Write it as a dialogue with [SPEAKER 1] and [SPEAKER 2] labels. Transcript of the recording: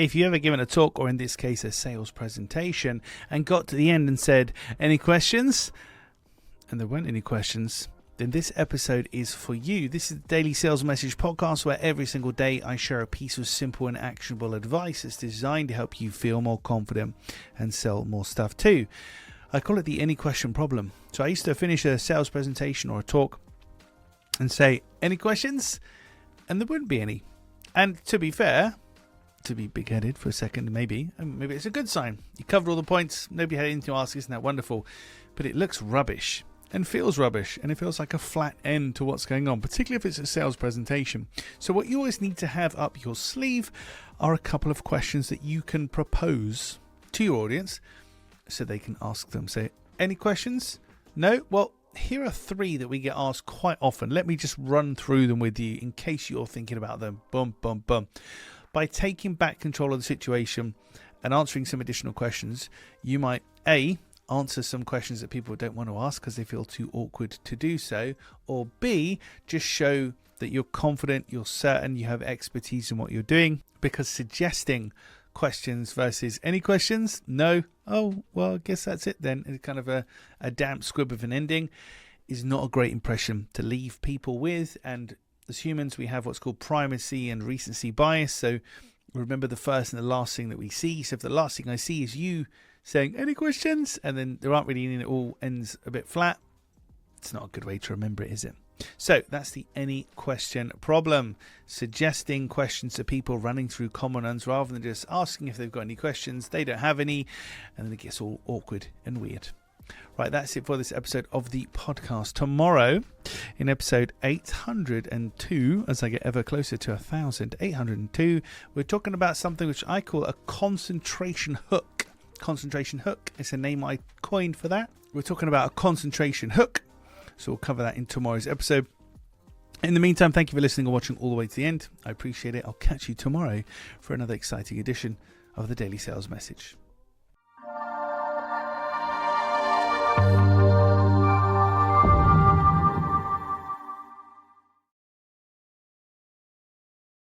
[SPEAKER 1] If you ever given a talk, or in this case a sales presentation, and got to the end and said, any questions? And there weren't any questions, then this episode is for you. This is the Daily Sales Message podcast, where every single day I share a piece of simple and actionable advice that's designed to help you feel more confident and sell more stuff too. I call it the any question problem. So I used to finish a sales presentation or a talk and say, any questions? And there wouldn't be any. And to be fair, to be big-headed for a second, maybe it's a good sign. You covered all the points, nobody had anything to ask, isn't that wonderful? But it looks rubbish and feels rubbish, and it feels like a flat end to what's going on, particularly if it's a sales presentation. So what you always need to have up your sleeve are a couple of questions that you can propose to your audience so they can ask them. So, any questions? No? Well, here are 3 that we get asked quite often. Let me just run through them with you in case you're thinking about them. Boom, boom, boom. By taking back control of the situation and answering some additional questions, you might A, answer some questions that people don't want to ask because they feel too awkward to do so, or B, just show that you're confident, you're certain, you have expertise in what you're doing, because suggesting questions versus any questions? No. Oh, well, I guess that's it then. It's kind of a damp squib of an ending is not a great impression to leave people with. And as humans, we have what's called primacy and recency bias. So remember the first and the last thing that we see. So if the last thing I see is you saying any questions and then there aren't really any, it all ends a bit flat, it's not a good way to remember it, is it? So that's the any question problem. Suggesting questions to people, running through common ones rather than just asking if they've got any questions. They don't have any, and then it gets all awkward and weird. Right, that's it for this episode of the podcast. Tomorrow, in episode 802, as I get ever closer to 1,000, 802, we're talking about something which I call a concentration hook. Concentration hook is a name I coined for that. We're talking about a concentration hook. So we'll cover that in tomorrow's episode. In the meantime, thank you for listening and watching all the way to the end. I appreciate it. I'll catch you tomorrow for another exciting edition of the Daily Sales Message.